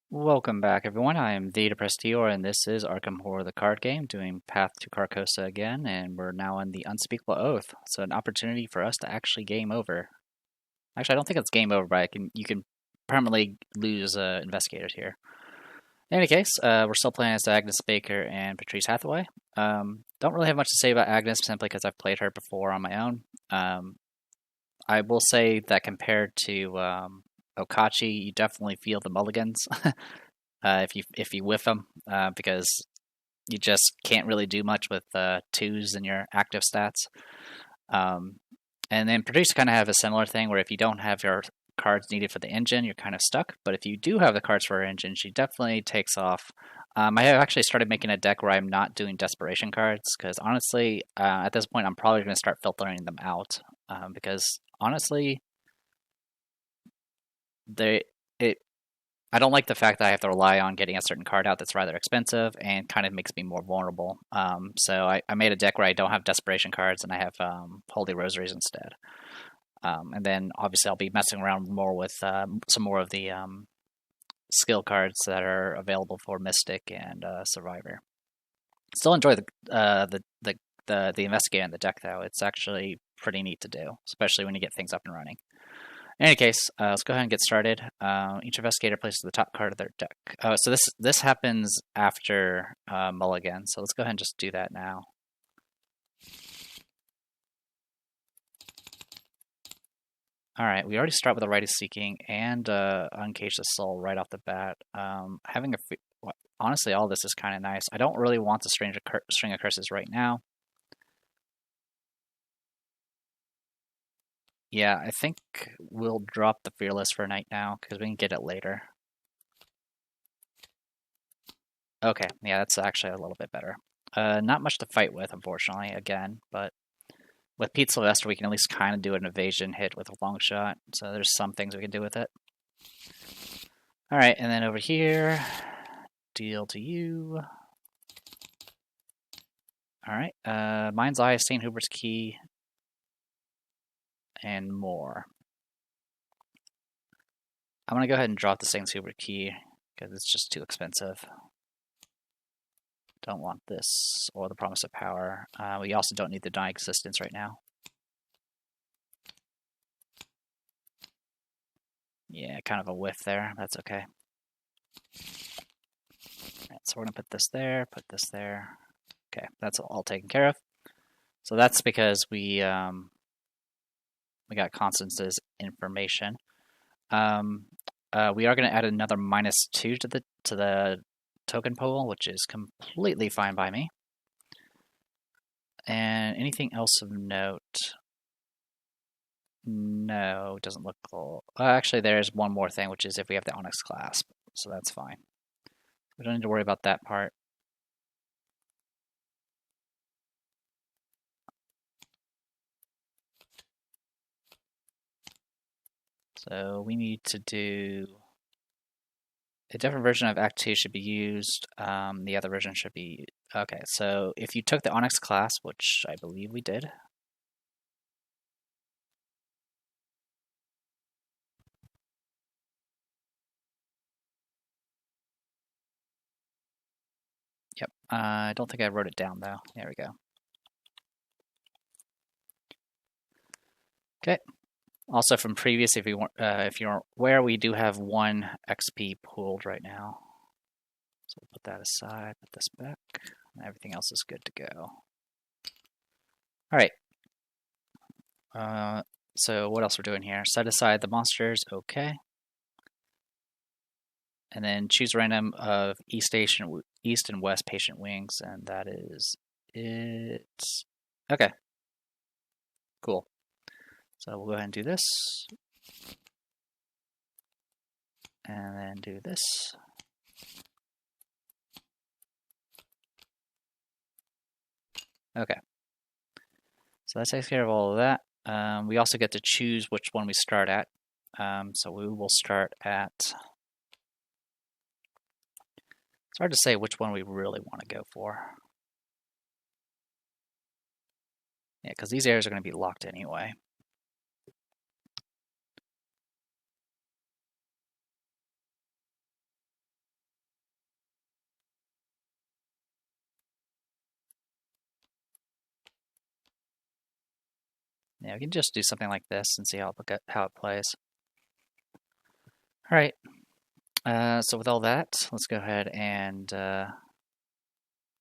Welcome back, everyone. I am the Depressed Eeyore, and this is Arkham Horror, the card game, doing Path to Carcosa again, and we're now on the Unspeakable Oath. So an opportunity for us to actually game over. Actually, I don't think it's game over, but you can permanently lose investigators here. In any case, we're still playing as Agnes Baker and Patrice Hathaway. Don't really have much to say about Agnes, simply because I've played her before on my own. I will say that compared to Okachi, you definitely feel the mulligans. If you whiff them, because you just can't really do much with twos in your active stats. And then Produce kind of have a similar thing where if you don't have your cards needed for the engine, you're kind of stuck. But if you do have the cards for her engine, she definitely takes off. I have actually started making a deck where I'm not doing desperation cards because honestly, at this point, I'm probably going to start filtering them out because honestly, they it I don't like the fact that I have to rely on getting a certain card out that's rather expensive and kind of makes me more vulnerable. So I made a deck where I don't have Desperation cards and I have Holy Rosaries instead. And then obviously I'll be messing around more with some more of the skill cards that are available for Mystic and Survivor. Still enjoy the Investigator in the deck though. It's actually pretty neat to do, especially when you get things up and running. In any case, let's go ahead and get started. Each investigator places the top card of their deck. So this happens after Mulligan, so let's go ahead and just do that now. Alright, we already start with a Right of Seeking and Uncage the Soul right off the bat. Honestly, all this is kind of nice. I don't really want the String of Curses right now. Yeah, I think we'll drop the Fearless for night now, because we can get it later. Okay, yeah, that's actually a little bit better. Not much to fight with, unfortunately, again, but with Pete Sylvester, we can at least kind of do an evasion hit with a long shot, so there's some things we can do with it. Alright, and then over here, deal to you. Alright, Mind's Eye, St. Hubert's Key, and more. I'm going to go ahead and drop the St. Hubert Key, because it's just too expensive. Don't want this, or the Promise of Power. We also don't need the Dying Existence right now. Yeah, kind of a whiff there. That's okay. Alright, so we're going to put this there, put this there. Okay, that's all taken care of. So that's because we got Constance's information. We are going to add another -2 to the token pool, which is completely fine by me. And anything else of note? No, it doesn't look cool. Actually, there's one more thing, which is if we have the Onyx Clasp, so that's fine. We don't need to worry about that part. So we need to do a different version of Act 2 should be used. The other version should be okay. So if you took the Onyx Clasp, which I believe we did. Yep. I don't think I wrote it down though. There we go. Okay. Also from previous, if you're aware, we do have 1 XP pooled right now. So we'll put that aside, put this back, and everything else is good to go. All right. So what else we're doing here? Set aside the monsters, okay. And then choose random of East and West Patient Wings, and that is it. Okay. Cool. So we'll go ahead and do this. And then do this. Okay. So that takes care of all of that. We also get to choose which one we start at. So we will start at... It's hard to say which one we really want to go for. Yeah, because these areas are going to be locked anyway. Yeah, we can just do something like this and see how it plays. All right. So with all that, let's go ahead and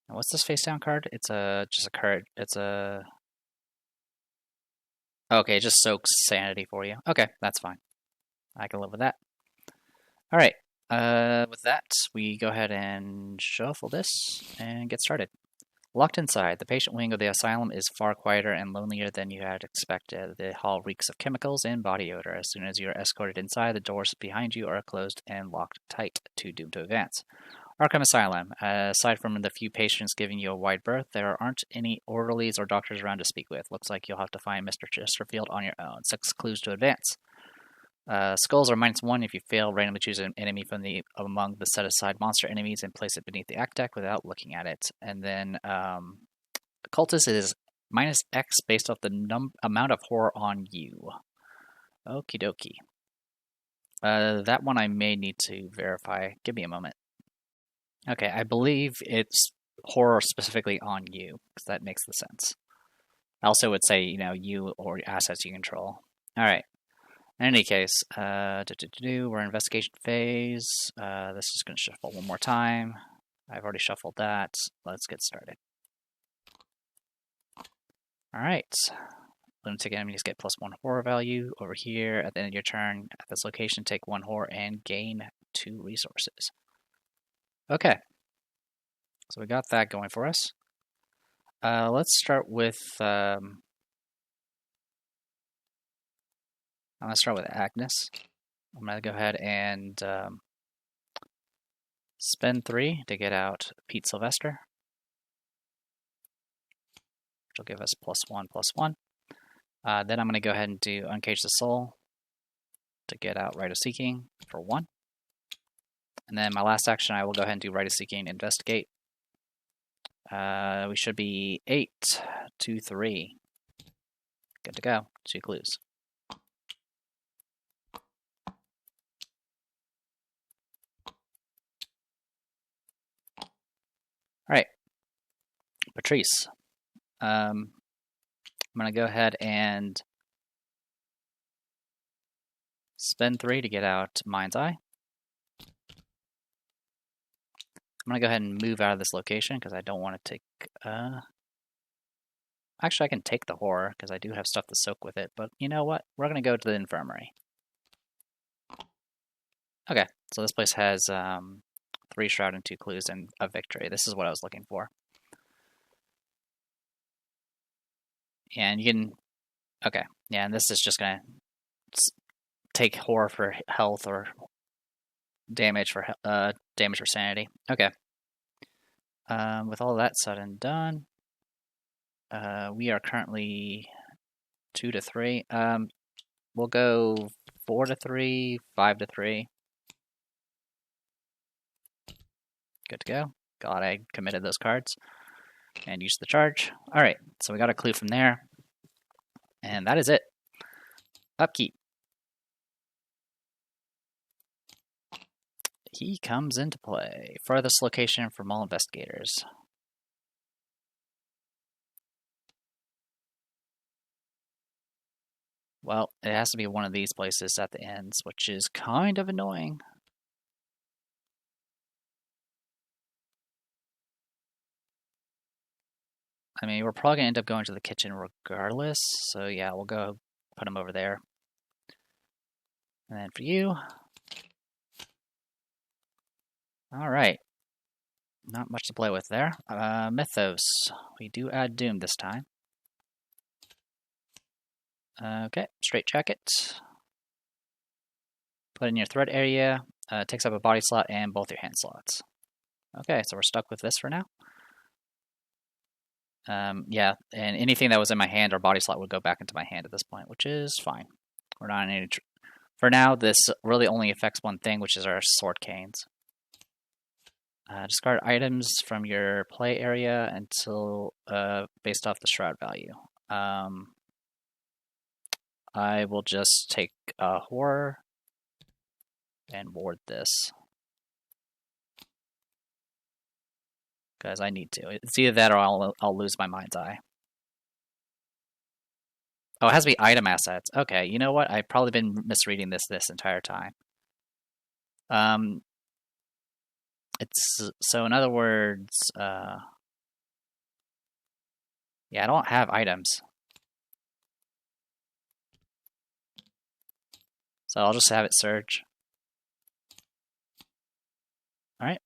what's this face down card? It's just a card. It's a okay. It just soaks sanity for you. Okay, that's fine. I can live with that. All right. With that, we go ahead and shuffle this and get started. Locked inside, the patient wing of the asylum is far quieter and lonelier than you had expected. The hall reeks of chemicals and body odor. As soon as you are escorted inside, the doors behind you are closed and locked tight, too doomed to advance. Arkham Asylum. Aside from the few patients giving you a wide berth, there aren't any orderlies or doctors around to speak with. Looks like you'll have to find Mr. Chesterfield on your own. 6 clues to advance. Skulls are -1 if you fail. Randomly choose an enemy from among the set-aside monster enemies and place it beneath the act deck without looking at it. And then Cultist is -X based off the amount of horror on you. Okie dokie. That one I may need to verify. Give me a moment. Okay, I believe it's horror specifically on you, because that makes the sense. I also would say, you or assets you control. All right. In any case, we're in investigation phase. This is going to shuffle one more time. I've already shuffled that. Let's get started. All right. Lunatic enemies get +1 horror value. Over here, at the end of your turn, at this location, take 1 horror and gain 2 resources. Okay. So we got that going for us. Let's start with... I'm going to start with Agnes. I'm going to go ahead and spend 3 to get out Pete Sylvester, which will give us +1/+1. Then I'm going to go ahead and do Uncage the Soul to get out Rite of Seeking for 1. And then my last action, I will go ahead and do Rite of Seeking Investigate. We should be 8, 2, 3. Good to go. 2 clues. All right, Patrice. I'm going to go ahead and spend 3 to get out Mind's Eye. I'm going to go ahead and move out of this location because I don't want to take... Actually, I can take the horror because I do have stuff to soak with it, but you know what? We're going to go to the infirmary. Okay, so this place has 3 shroud and 2 clues and a victory. This is what I was looking for. And you can... Okay, yeah, and this is just going to take horror for health or damage for sanity. Okay. With all that said and done, we are currently 2 to 3. We'll go 4 to 3, 5 to 3. Good to go. Glad I committed those cards and used the charge. All right, so we got a clue from there, and that is it. Upkeep. He comes into play. Farthest location for mall investigators. Well, it has to be one of these places at the ends, which is kind of annoying. I mean, we're probably going to end up going to the kitchen regardless, so yeah, we'll go put him over there. And then for you... Alright. Not much to play with there. Mythos. We do add Doom this time. Okay, straight jacket. Put in your thread area. Takes up a body slot and both your hand slots. Okay, so we're stuck with this for now. Yeah, and anything that was in my hand or body slot would go back into my hand at this point, which is fine. We're not in any... For now, this really only affects one thing, which is our sword canes. Discard items from your play area until based off the shroud value. I will just take a horror and ward this because I need to. It's either that or I'll lose my Mind's Eye. Oh, it has to be item assets. Okay, you know what? I've probably been misreading this entire time. It's so in other words, yeah, I don't have items. So I'll just have it search. All right.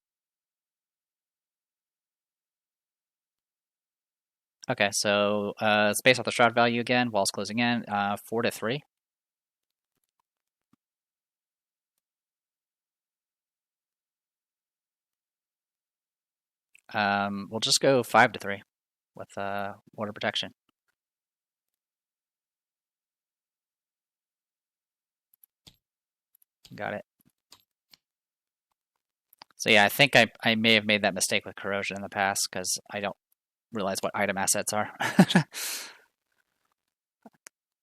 Okay, so it's based off the shroud value again, while it's closing in, 4 to 3. We'll just go 5 to 3 with water protection. Got it. So yeah, I think I may have made that mistake with corrosion in the past because I don't realize what item assets are.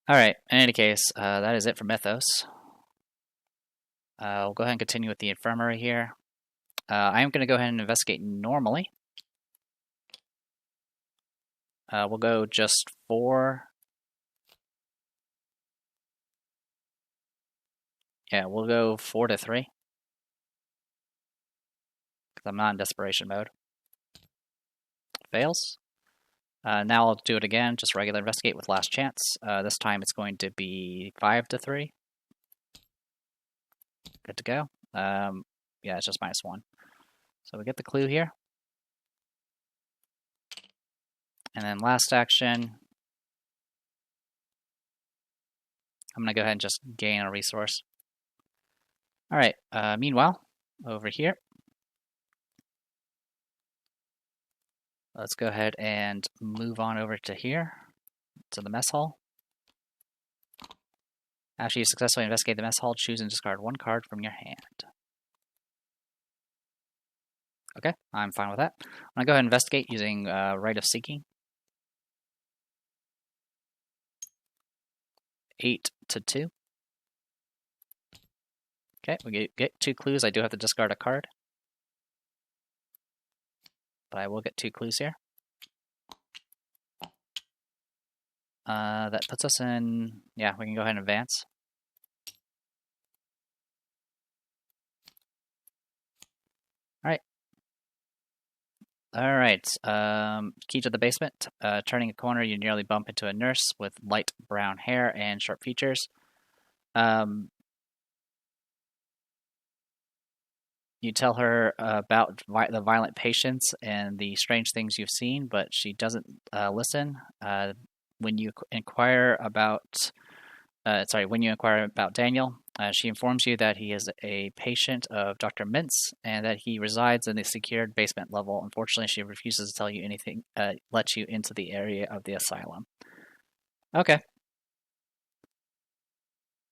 All right, in any case, that is it for Mythos. We'll go ahead and continue with the infirmary here. I am going to go ahead and investigate normally. We'll go just 4. Yeah, we'll go 4 to 3. Because I'm not in desperation mode. Fails. Now I'll do it again, just regular investigate with last chance. This time it's going to be 5 to 3. Good to go. Yeah, it's just -1. So we get the clue here. And then last action, I'm going to go ahead and just gain a resource. All right, meanwhile, over here, let's go ahead and move on over to here, to the mess hall. After you successfully investigate the mess hall, choose and discard 1 card from your hand. Okay, I'm fine with that. I'm going to go ahead and investigate using Rite of Seeking. 8 to 2. Okay, we get 2 clues. I do have to discard a card. But I will get 2 clues here. That puts us in... Yeah, we can go ahead and advance. Alright, key to the basement. Turning a corner, you nearly bump into a nurse with light brown hair and sharp features. You tell her about the violent patients and the strange things you've seen, but she doesn't listen. When you inquire about Daniel, she informs you that he is a patient of Dr. Mintz and that he resides in the secured basement level. Unfortunately, she refuses to tell you anything, let you into the area of the asylum. Okay.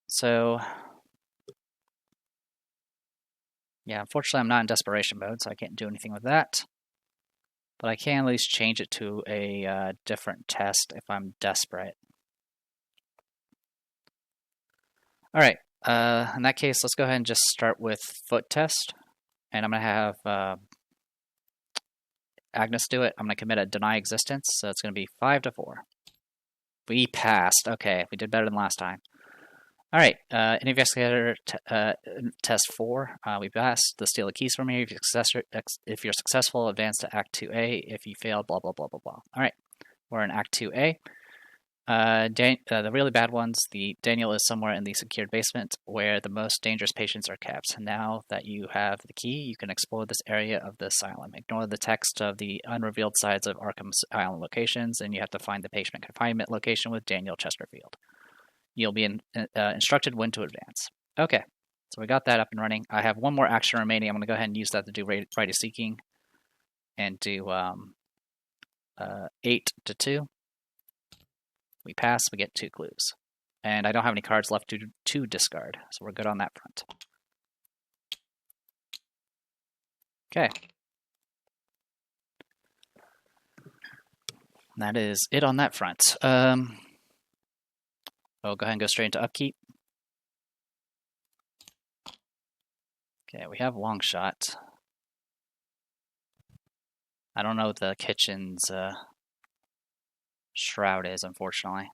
So, yeah, unfortunately, I'm not in desperation mode, so I can't do anything with that. But I can at least change it to a different test if I'm desperate. All right. In that case, let's go ahead and just start with foot test. And I'm going to have Agnes do it. I'm going to commit a deny existence. So it's going to be 5 to 4. We passed. Okay, we did better than last time. All right. Investigator test 4. We passed. Let's steal the keys from here. If you're successful, advance to Act 2A. If you fail, blah, blah, blah, blah, blah. All right. We're in Act 2A. The really bad ones, Daniel is somewhere in the secured basement where the most dangerous patients are kept. Now that you have the key, you can explore this area of the asylum. Ignore the text of the unrevealed sides of Arkham's island locations, and you have to find the patient confinement location with Daniel Chesterfield. You'll be instructed when to advance. Okay, so we got that up and running. I have 1 more action remaining. I'm going to go ahead and use that to do Rite of Seeking and do 8 to 2. We pass, we get 2 clues. And I don't have any cards left to discard, so we're good on that front. Okay. That is it on that front. I'll go ahead and go straight into upkeep. Okay, we have long shot. I don't know what the kitchen's shroud is, unfortunately.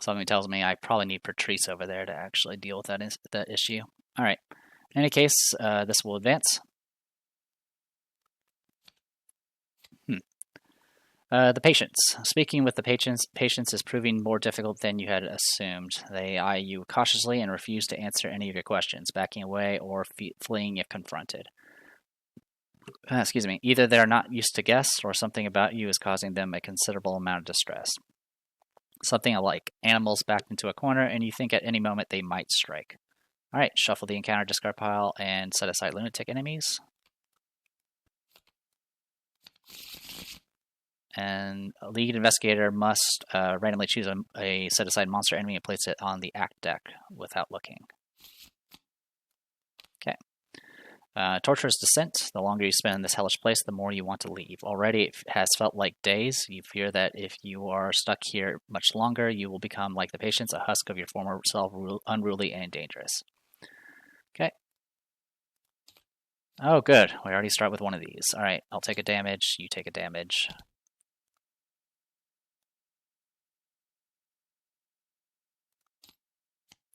Something tells me I probably need Patrice over there to actually deal with that issue. All right. In any case, this will advance. The patients. Speaking with the patients is proving more difficult than you had assumed. They eye you cautiously and refuse to answer any of your questions, backing away or fleeing if confronted. Excuse me. Either they're not used to guests, or something about you is causing them a considerable amount of distress. Something like animals backed into a corner, and you think at any moment they might strike. All right, shuffle the encounter discard pile and set aside lunatic enemies. And a lead investigator must randomly choose a set-aside monster enemy and place it on the act deck without looking. Okay. Torturous Descent. The longer you spend in this hellish place, the more you want to leave. Already it has felt like days. You fear that if you are stuck here much longer, you will become like the patients, a husk of your former self, unruly and dangerous. Okay. Oh, good. We already start with one of these. All right, I'll take a damage. You take a damage.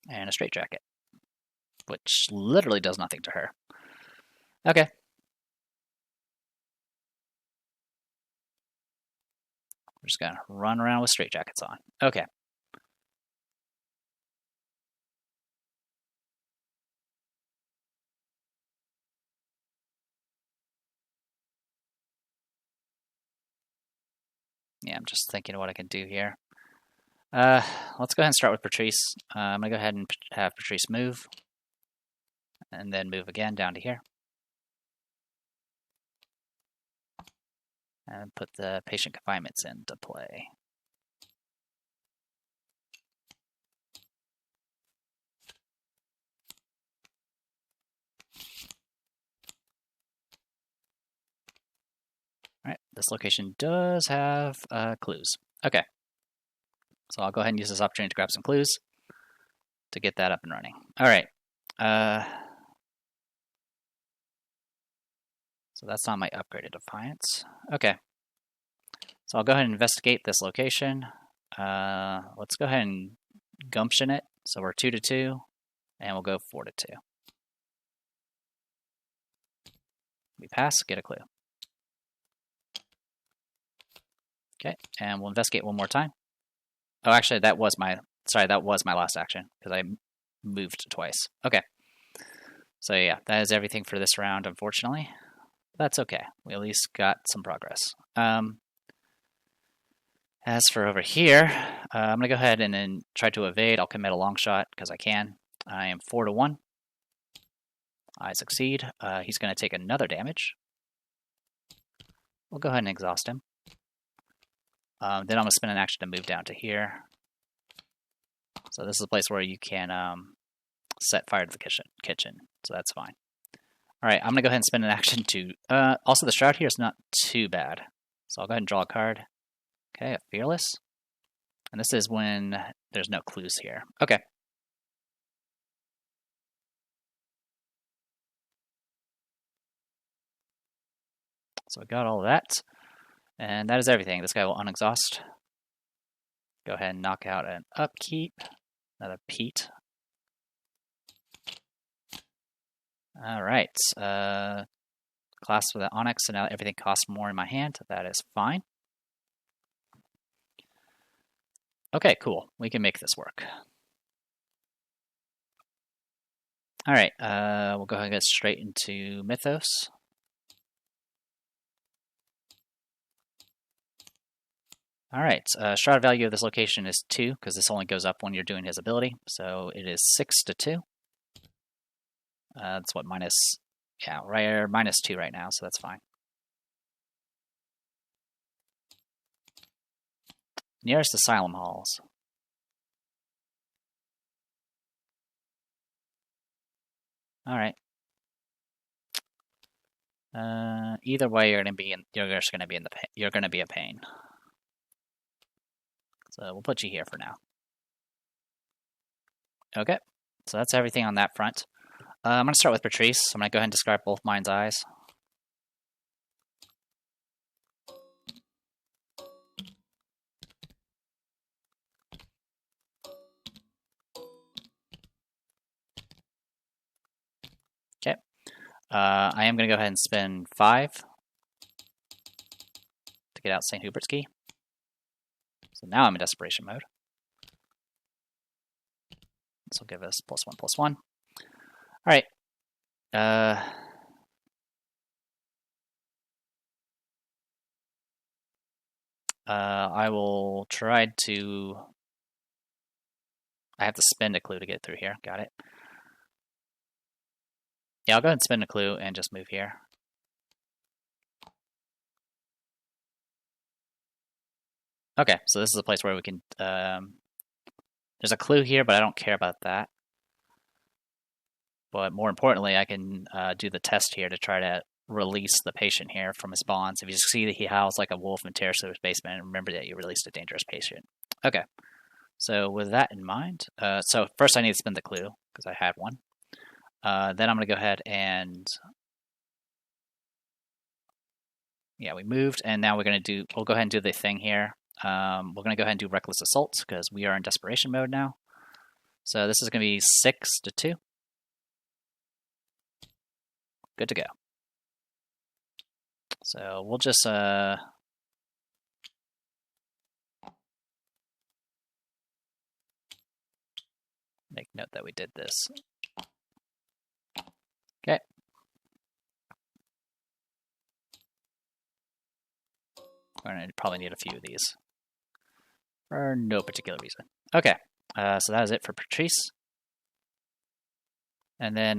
And a straitjacket, which literally does nothing to her. Okay. We're just gonna run around with straitjackets on. Okay. Yeah, I'm just thinking of what I can do here. Let's go ahead and start with Patrice. I'm gonna go ahead and have Patrice move, and then move again down to here. And put the patient confinements into play. Alright, this location does have clues. Okay. So I'll go ahead and use this opportunity to grab some clues to get that up and running. Alright. So that's not my upgraded Defiance. Okay. So I'll go ahead and investigate this location. Let's go ahead and gumption it. So we're 2-2, and we'll go 4-2. We pass, get a clue. Okay, and we'll investigate one more time. Oh, actually, that was my last action, because I moved twice. Okay. So yeah, that is everything for this round, unfortunately. That's okay. We at least got some progress. As for over here, I'm going to go ahead and then try to evade. I'll commit a long shot, because I can. I am 4-1. I succeed. He's going to take another damage. We'll go ahead and exhaust him. Then I'm going to spend an action to move down to here. So this is a place where you can set fire to the kitchen. So that's fine. All right, I'm going to go ahead and spend an action to... also, the Shroud here is not too bad. So I'll go ahead and draw a card. Okay, a Fearless. And this is when there's no clues here. Okay. So I got all of that. And that is everything. This guy will unexhaust. Go ahead and knock out an upkeep. Another Pete. Alright. Class with an Onyx, so now everything costs more in my hand. That is fine. Okay, cool. We can make this work. Alright, we'll go ahead and get straight into Mythos. Alright, Shroud value of this location is 2, because this only goes up when you're doing his ability. So it is 6-2. That's what minus 2 right now, so that's fine. Nearest Asylum Halls. Alright. Either way, you're gonna be a pain. So we'll put you here for now. Okay, so that's everything on that front. I'm going to start with Patrice. I'm going to go ahead and discard both Mind's Eyes. I am going to go ahead and spend 5 to get out St. Hubert's key. So now I'm in desperation mode. This will give us +1/+1. All right. I will try to... I have to spend a clue to get through here. Got it. Yeah, I'll go ahead and spend a clue and just move here. Okay, so this is a place where we can... there's a clue here, but I don't care about that. But more importantly, I can do the test here to try to release the patient here from his bonds. If you see that he howls like a wolf and tears through his basement, remember that you released a dangerous patient. Okay, so with that in mind, so first I need to spend the clue, because I had one. Then I'm going to go ahead and... Yeah, we moved, and now we're going to do... We'll go ahead and do the thing here. We're going to go ahead and do Reckless Assault, because we are in desperation mode now. So this is going to be 6-2. Good to go. So we'll just... make note that we did this. Okay. We're going to probably need a few of these. For no particular reason. Okay. So that is it for Patrice. And then...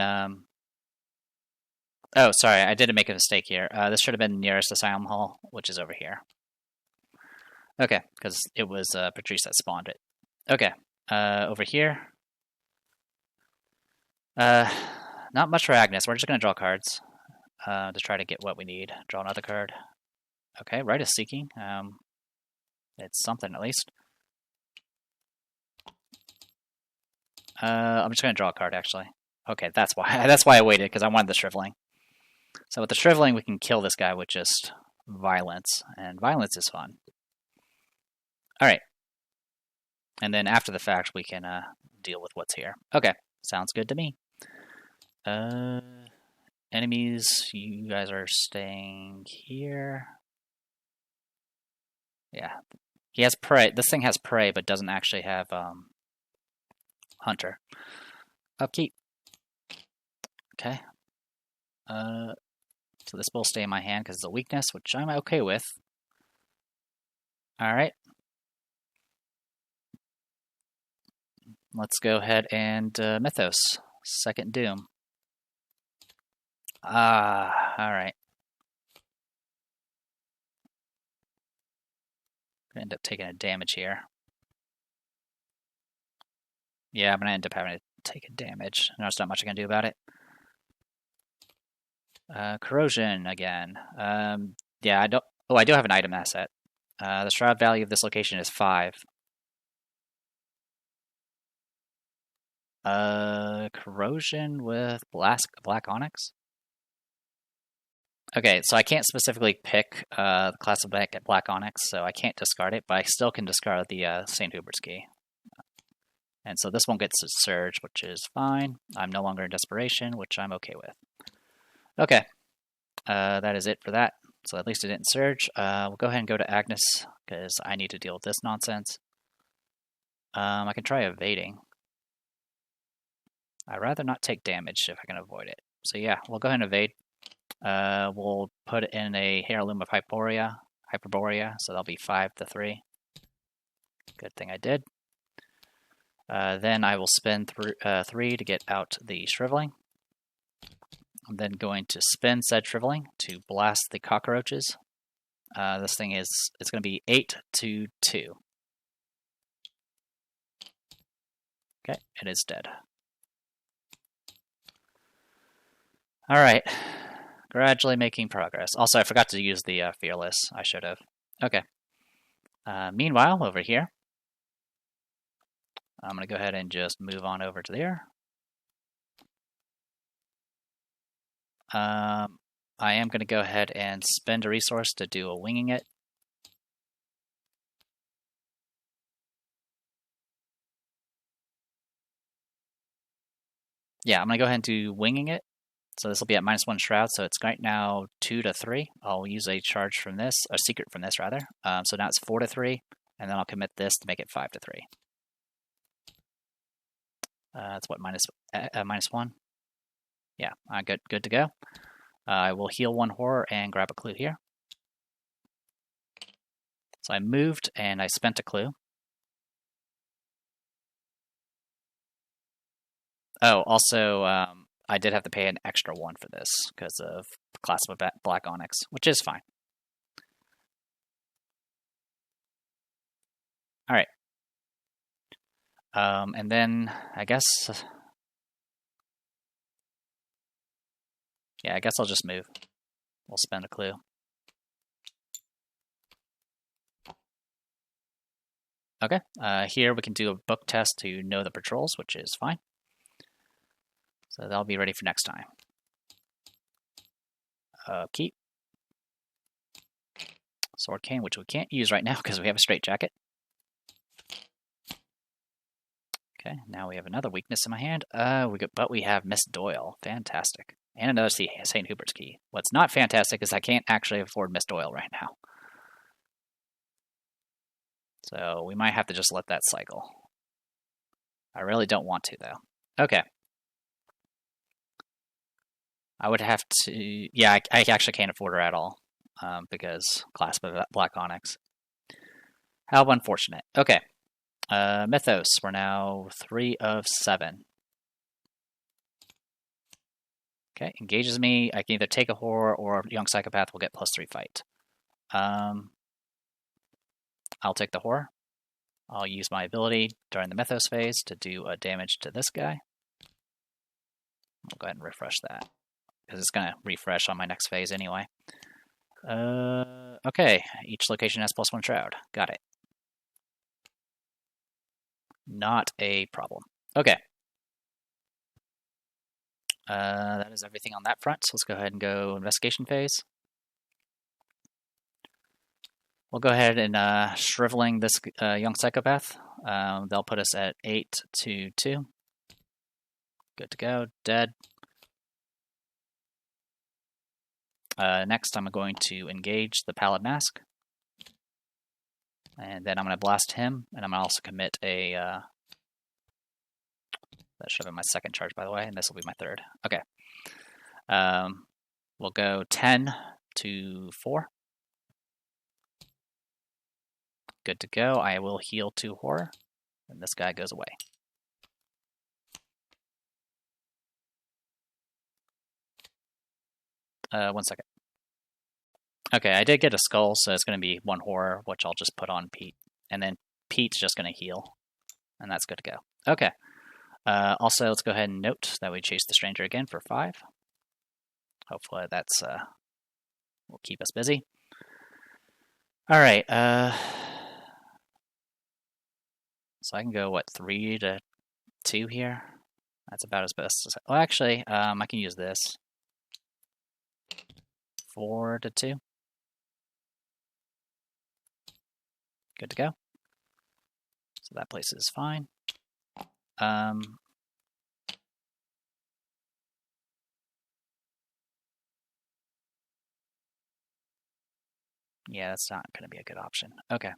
oh, sorry, I did make a mistake here. This should have been nearest Asylum Hall, which is over here. Okay, because it was Patrice that spawned it. Okay, over here. Not much for Agnes. We're just going to draw cards to try to get what we need. Draw another card. Okay, Rite of Seeking. It's something at least. I'm just going to draw a card, actually. Okay, that's why. That's why I waited, because I wanted the Shriveling. So with the Shriveling, we can kill this guy with just violence, and violence is fun. All right. And then after the fact, we can deal with what's here. Okay, sounds good to me. Enemies, you guys are staying here. Yeah, he has prey. This thing has prey, but doesn't actually have hunter. Upkeep. Okay. So this will stay in my hand because it's a weakness, which I'm okay with. All right. Let's go ahead and Mythos. Second Doom. All right. Gonna end up taking a damage here. Yeah, I'm gonna end up having to take a damage. There's not much I can do about it. Corrosion again. Yeah, I don't. Oh, I do have an item asset. The shroud value of this location is 5. Corrosion with black onyx. Okay, so I can't specifically pick the class of black onyx, so I can't discard it, but I still can discard the St. Hubert's key. And so this one gets a surge, which is fine. I'm no longer in desperation, which I'm okay with. Okay, that is it for that. So at least it didn't surge. We'll go ahead and go to Agnes, because I need to deal with this nonsense. I can try evading. I'd rather not take damage if I can avoid it. So yeah, we'll go ahead and evade. We'll put it in a Heirloom of Hyperborea, so that'll be 5-3. Good thing I did. Then I will spend 3 to get out the Shriveling. I'm then going to spend said Shriveling to blast the cockroaches. This thing is, it's going to be 8-2. Okay, it is dead. All right, gradually making progress. Also, I forgot to use the Fearless. I should have. Okay. Meanwhile, over here, I'm going to go ahead and just move on over to there. I am going to go ahead and spend a resource to do a Winging It. Yeah, I'm going to go ahead and do Winging It. So this will be at -1 shroud, so it's right now 2 to 3. I'll use a charge from this, a secret from this rather. So now it's 4 to 3, and then I'll commit this to make it 5 to 3. That's what, -1? Yeah, good to go. I will heal 1 horror and grab a clue here. So I moved and I spent a clue. Oh, also, I did have to pay an extra 1 for this because of the class of Black Onyx, which is fine. All right. And then I guess, yeah, I guess I'll just move. We'll spend a clue. Okay, here we can do a book test to know the patrols, which is fine. So that'll be ready for next time. Keep. Sword cane, which we can't use right now because we have a straight jacket. Okay, now we have another weakness in my hand. But we have Miss Doyle. Fantastic. And another St. Hubert's key. What's not fantastic is I can't actually afford Miss Doyle right now. So we might have to just let that cycle. I really don't want to, though. Okay. I would have to... Yeah, I actually can't afford her at all. Because class of Black Onyx. How unfortunate. Okay. Mythos. We're now 3 of 7. Okay, engages me. I can either take a horror or a young psychopath will get +3 fight. I'll take the horror. I'll use my ability during the Mythos phase to do a damage to this guy. I'll go ahead and refresh that, because it's going to refresh on my next phase anyway. Okay, each location has +1 shroud. Got it. Not a problem. Okay. That is everything on that front, so let's go ahead and go investigation phase. We'll go ahead and shriveling this young psychopath. They'll put us at 8 to 2. Good to go. Dead. Next, I'm going to engage the Pallid Mask. And then I'm going to blast him, and I'm going to also commit a... that should have been my second charge, by the way, and this will be my third. Okay. We'll go 10 to 4. Good to go. I will heal 2 horror, and this guy goes away. One second. Okay, I did get a skull, so it's going to be 1 horror, which I'll just put on Pete. And then Pete's just going to heal, and that's good to go. Okay. Also, let's go ahead and note that we chase the stranger again for 5. Hopefully that's will keep us busy. All right. So I can go, what, 3 to 2 here? That's about as best as... Well, actually, I can use this. 4 to 2. Good to go. So that place is fine. Yeah, that's not going to be a good option. Okay.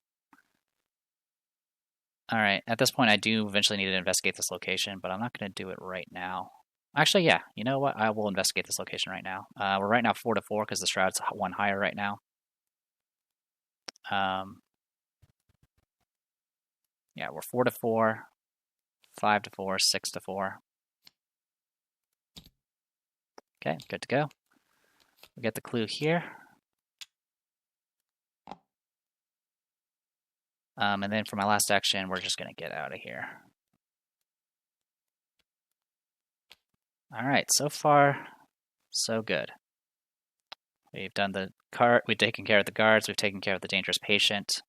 All right. At this point, I do eventually need to investigate this location, but I'm not going to do it right now. Actually, yeah. You know what? I will investigate this location right now. We're right now 4 to 4 because the shroud's 1 higher right now. Yeah, we're 4 to 4, 5 to 4, 6 to 4. Okay, good to go. We get the clue here. And then for my last action, we're just going to get out of here. All right, so far, so good. We've done the cart. We've taken care of the guards. We've taken care of the dangerous patient.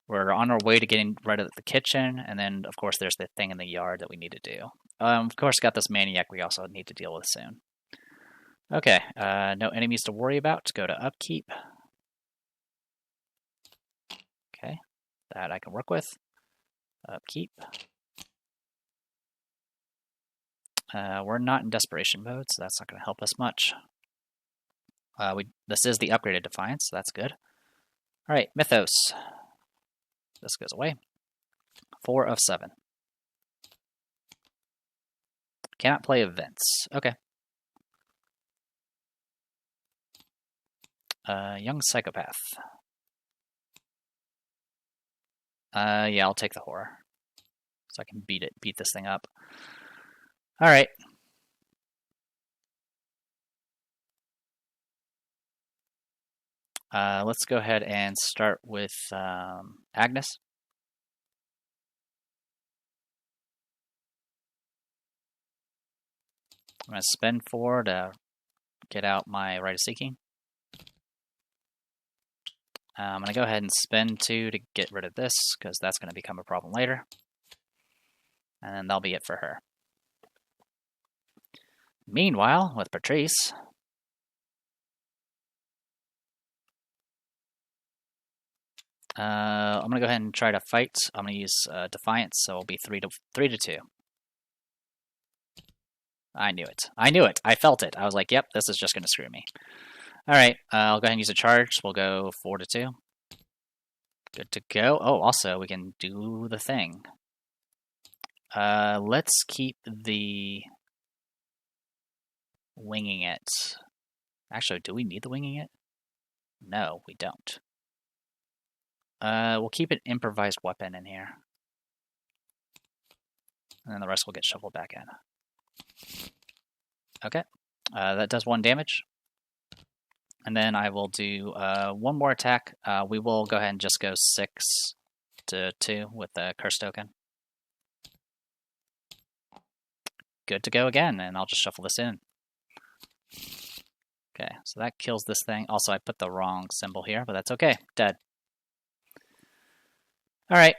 We're on our way to getting rid of the kitchen, and then, of course, there's the thing in the yard that we need to do. Of course, got this maniac we also need to deal with soon. Okay, no enemies to worry about. Go to upkeep. Okay, that I can work with. Upkeep. We're not in desperation mode, so that's not going to help us much. This is the upgraded Defiance, so that's good. Alright, Mythos. This goes away. 4 of 7. Cannot play events. Okay. Young Psychopath. Yeah, I'll take the horror. So I can beat this thing up. Alright. Let's go ahead and start with Agnes. I'm going to spend 4 to get out my Rite of Seeking. I'm going to go ahead and spend 2 to get rid of this, because that's going to become a problem later. And then that'll be it for her. Meanwhile, with Patrice, I'm going to go ahead and try to fight. I'm going to use Defiance, so it'll be 3 to 2. I knew it. I knew it. I felt it. I was like, yep, this is just going to screw me. Alright, I'll go ahead and use a charge. We'll go 4 to 2. Good to go. Oh, also, we can do the thing. Let's keep the winging it. Actually, do we need the winging it? No, we don't. We'll keep an improvised weapon in here. And then the rest will get shuffled back in. Okay. That does 1 damage. And then I will do 1 more attack. We will go ahead and just go 6 to 2 with the curse token. Good to go again, and I'll just shuffle this in. Okay, so that kills this thing. Also, I put the wrong symbol here, but that's okay. Dead. Alright.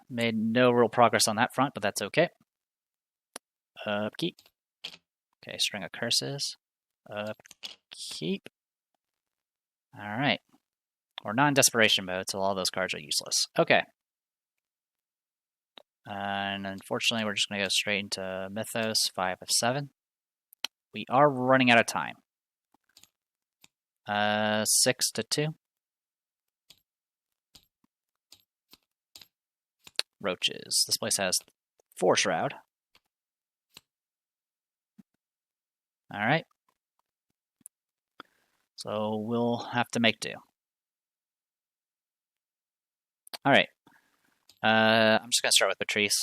Made no real progress on that front, but that's okay. Upkeep. Okay, string of curses. Upkeep. Alright. We're not in desperation mode, so all those cards are useless. Okay. And unfortunately, we're just going to go straight into Mythos, 5 of 7. We are running out of time. 6 to 2. Roaches. This place has 4 Shroud. Alright. So we'll have to make do. Alright. I'm just going to start with Patrice.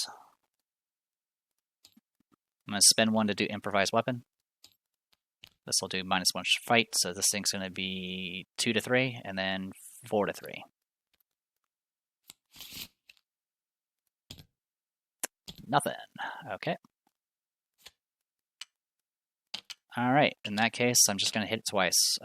I'm going to spend 1 to do Improvised Weapon. This will do -1 fight, so this thing's going to be 2 to 3, and then 4 to 3. Nothing. Okay. Alright, in that case, I'm just going to hit it twice.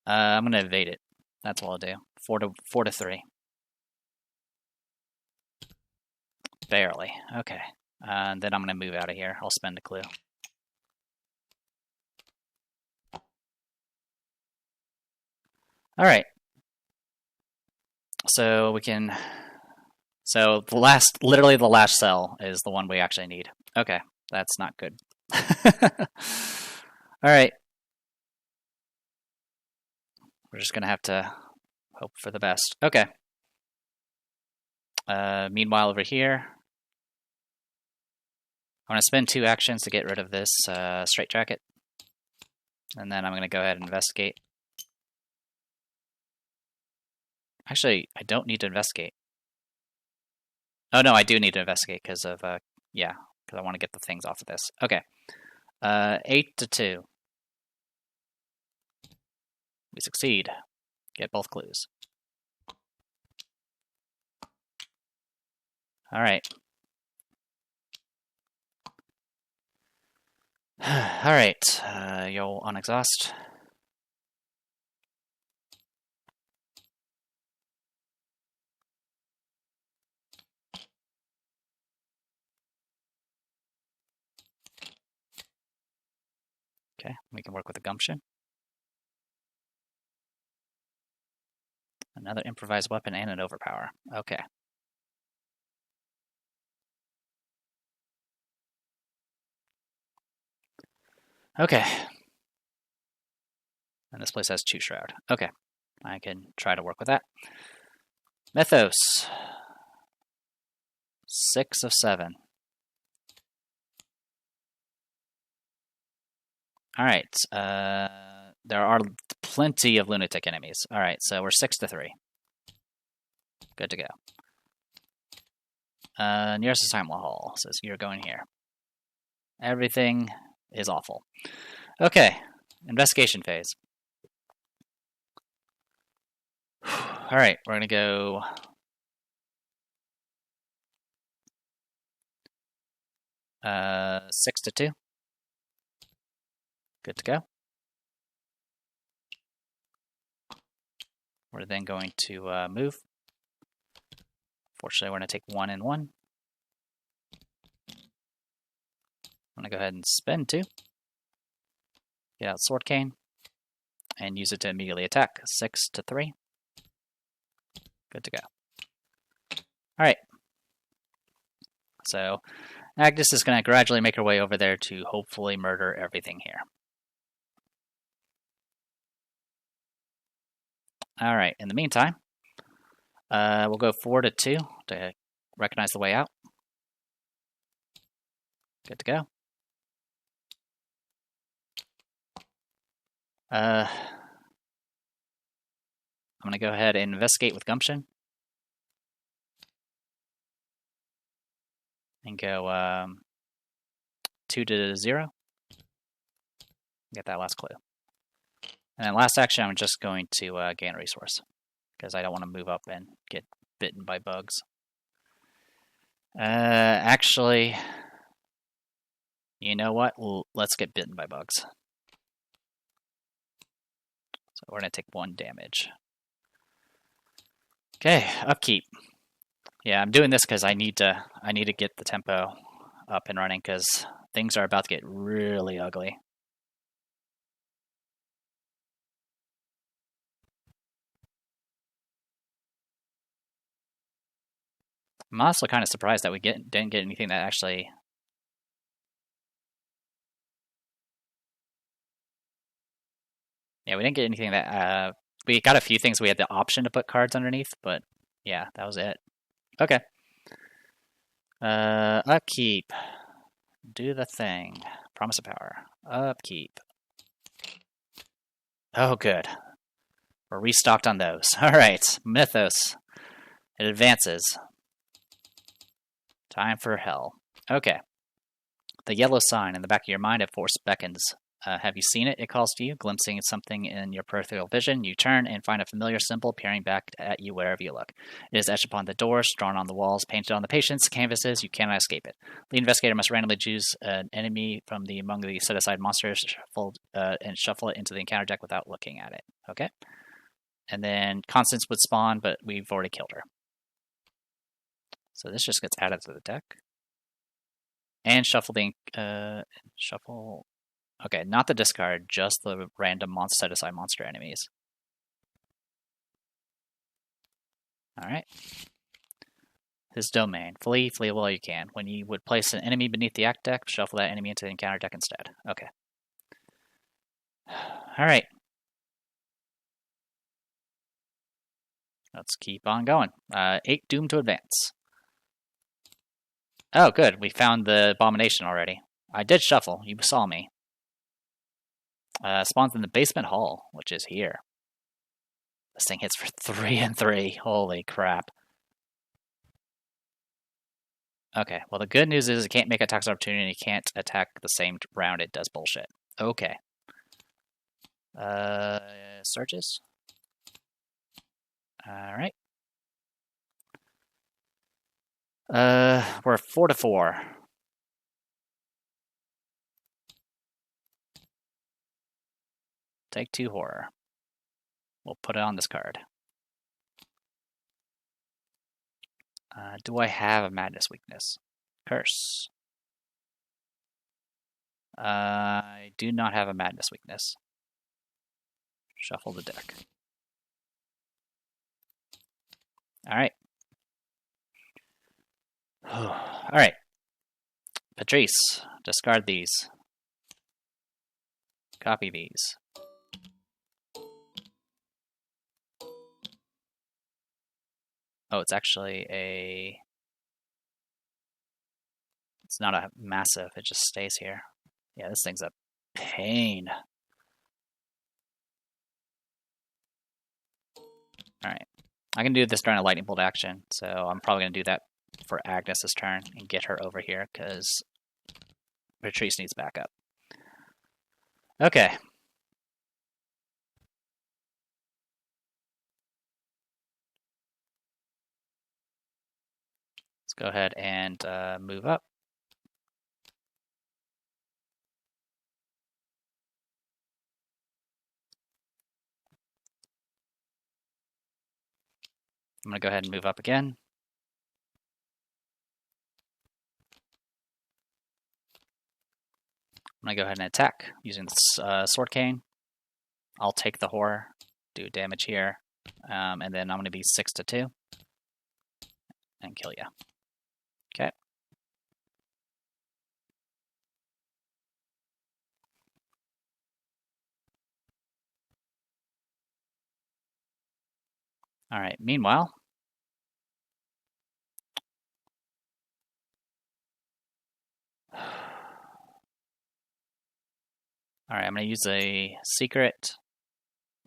I'm going to evade it. That's what I'll do. 4 to 3. Barely. Okay. And then I'm going to move out of here. I'll spend a clue. Alright. So we can... So literally the last cell is the one we actually need. Okay, that's not good. Alright. We're just going to have to hope for the best. Okay. Meanwhile, over here, I'm going to spend 2 actions to get rid of this straight jacket. And then I'm going to go ahead and investigate. Actually, I don't need to investigate. Oh, no, I do need to investigate because of, yeah, because I want to get the things off of this. Okay. 8 to 2. We succeed. Get both clues. Alright. Alright, you'll unexhaust. Okay, we can work with a gumption. And Another improvised weapon and an overpower. Okay. Okay. And this place has 2 Shroud. Okay. I can try to work with that. Mythos. 6 of 7. Alright. There are plenty of lunatic enemies. Alright, so we're 6 to 3. Good to go. Nearest assignment hall says you're going here. Everything is awful. Okay. Investigation phase. Alright, we're going to go... Uh, 6 to 2. Good to go. We're then going to move. Fortunately, we're going to take 1 and 1. I'm going to go ahead and spend 2. Get out Sword Cane. And use it to immediately attack. 6 to 3. Good to go. Alright. So, Agnes is going to gradually make her way over there to hopefully murder everything here. Alright, in the meantime, we'll go 4 to 2 to recognize the way out. Good to go. I'm going to go ahead and investigate with Gumption. And go 2 to 0. Get that last clue. And then last action, I'm just going to gain a resource. Because I don't want to move up and get bitten by bugs. Actually, you know what? Let's get bitten by bugs. So we're going to take 1 damage. Okay, upkeep. Yeah, I'm doing this because I need to get the tempo up and running because things are about to get really ugly. I'm also kind of surprised that we didn't get anything that actually... Yeah, we didn't get anything that... we got a few things we had the option to put cards underneath, but yeah, that was it. Okay. Upkeep. Do the thing. Promise of power. Upkeep. Oh, good. We're restocked on those. Alright, Mythos. It advances. Time for hell. Okay. The yellow sign in the back of your mind at force beckons. Have you seen it? It calls to you, glimpsing something in your peripheral vision. You turn and find a familiar symbol peering back at you wherever you look. It is etched upon the doors, drawn on the walls, painted on the patient's canvases. You cannot escape it. The investigator must randomly choose an enemy from among the set-aside monsters and shuffle it into the encounter deck without looking at it. Okay? And then Constance would spawn, but we've already killed her. So this just gets added to the deck. And shuffle the... shuffle... Okay, not the discard, just the random set-aside monster enemies. Alright. His domain. Flee while you can. When you would place an enemy beneath the act deck, shuffle that enemy into the encounter deck instead. Okay. Alright. Let's keep on going. 8 Doom to advance. Oh, good. We found the abomination already. I did shuffle. You saw me. Spawns in the basement hall, which is here. This thing hits for 3 and 3. Holy crap. Okay, well the good news is it can't make attacks of opportunity and it can't attack the same round it does bullshit. Okay. Searches. Alright. We're 4 to 4. Take 2 horror. We'll put it on this card. Do I have a madness weakness? Curse. I do not have a madness weakness. Shuffle the deck. Alright. Alright. Patrice, discard these. Copy these. Oh, it's actually a... It's not a massive, it just stays here. Yeah, this thing's a pain. Alright. I can do this during a lightning bolt action, so I'm probably going to do that for Agnes's turn and get her over here, because Patrice needs backup. Okay. Let's go ahead and move up. I'm going to go ahead and move up again. I'm going to go ahead and attack using this sword cane. I'll take the horror, do damage here, and then I'm going to be 6-2 and kill you. Okay. All right, meanwhile, all right, I'm going to use a secret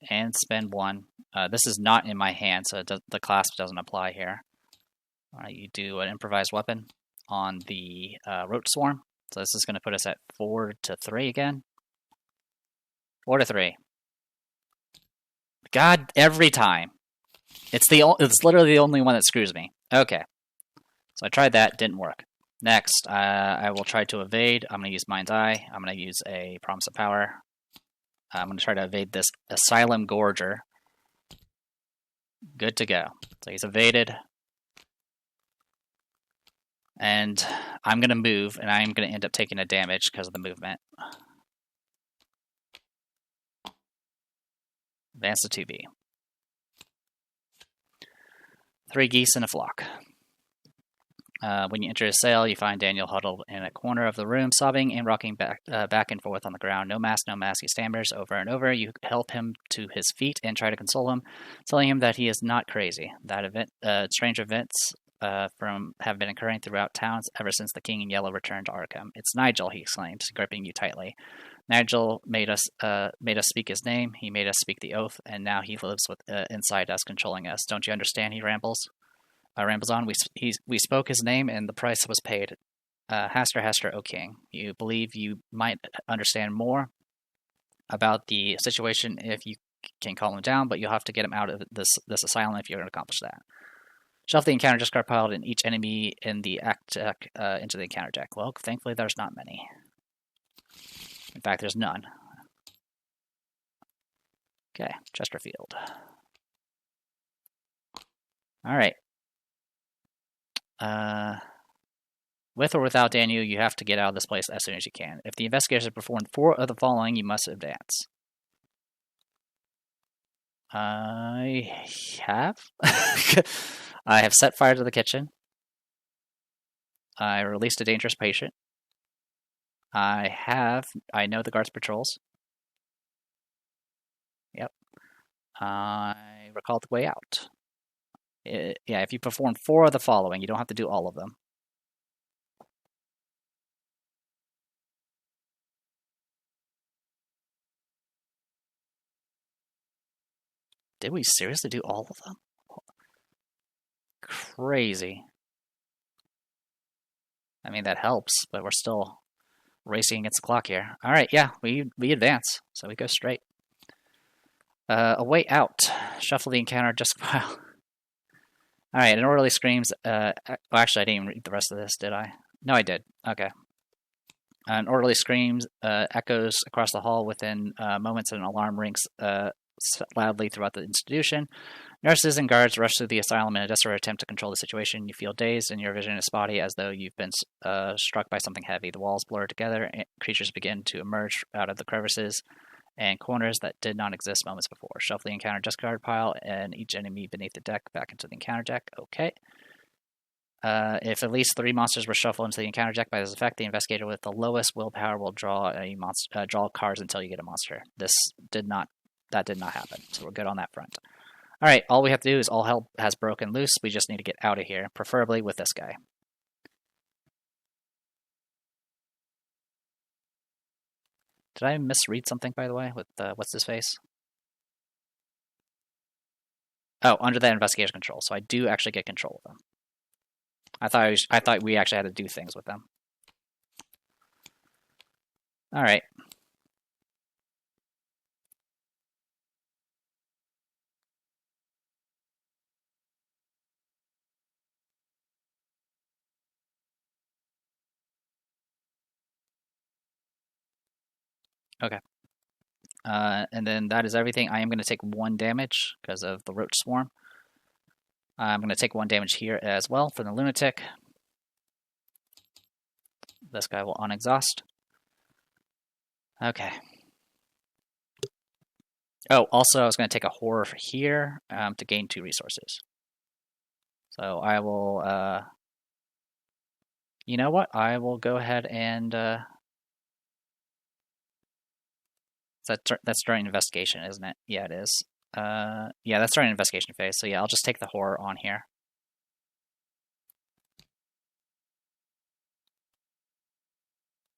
and spend 1. This is not in my hand, so the clasp doesn't apply here. All right, you do an improvised weapon on the roach swarm. So this is going to put us at 4-3 again. 4-3. God, every time. It's literally the only one that screws me. Okay. So I tried that, didn't work. Next, I will try to evade. I'm going to use Mind's Eye. I'm going to use a Promise of Power. I'm going to try to evade this Asylum Gorger. Good to go. So he's evaded. And I'm going to move, and I'm going to end up taking a damage because of the movement. Advance to 2B. 3 geese in a flock. When you enter his cell, you find Daniel huddled in a corner of the room, sobbing and rocking back and forth on the ground. No mask, no mask, he stammers over and over. You help him to his feet and try to console him, telling him that he is not crazy. That strange events have been occurring throughout towns ever since the King in Yellow returned to Arkham. It's Nigel, he exclaimed, gripping you tightly. Nigel made us speak his name. He made us speak the oath, and now he lives inside us, controlling us. Don't you understand? He rambles on. We spoke his name, and the price was paid. Haster, O King. You believe you might understand more about the situation if you can calm him down, but you'll have to get him out of this asylum if you're going to accomplish that. Shelf the encounter discard piled in each enemy in the act deck into the encounter deck. Well, thankfully there's not many. In fact, there's none. Okay, Chesterfield. Alright. With or without Daniel, you have to get out of this place as soon as you can. If the investigators have performed 4 of the following, you must advance. I have? I have set fire to the kitchen. I released a dangerous patient. I know the guards patrols. Yep. I recalled the way out. Yeah, if you perform 4 of the following, you don't have to do all of them. Did we seriously do all of them? Crazy. I mean, that helps, but we're still racing against the clock here. All right, yeah, we advance, so we go straight. A way out. Shuffle the encounter just pile. All right, an orderly screams. Well, actually, I didn't even read the rest of this, did I? No, I did. Okay. An orderly screams, echoes across the hall within moments, and an alarm rings loudly throughout the institution. Nurses and guards rush through the asylum in a desperate attempt to control the situation. You feel dazed, and your vision is spotty as though you've been struck by something heavy. The walls blur together, and creatures begin to emerge out of the crevices, and corners that did not exist moments before. Shuffle the encounter discard pile and each enemy beneath the deck back into the encounter deck. Okay. If at least 3 monsters were shuffled into the encounter deck by this effect, the investigator with the lowest willpower will draw draw cards until you get a monster. That did not happen, so we're good on that front. All right, all we have to do is all hell has broken loose. We just need to get out of here, preferably with this guy. Did I misread something, by the way, with what's his face? Oh, under that investigation control, so I do actually get control of them. I thought we actually had to do things with them. All right. Okay. And then that is everything. I am going to take 1 damage because of the Roach Swarm. I'm going to take 1 damage here as well for the Lunatic. This guy will unexhaust. Okay. Oh, also I was going to take a Horror here to gain 2 resources. So I will, you know what? I will go ahead and, that's during investigation, isn't it? Yeah, it is. Yeah, that's during investigation phase. So yeah, I'll just take the Horror on here.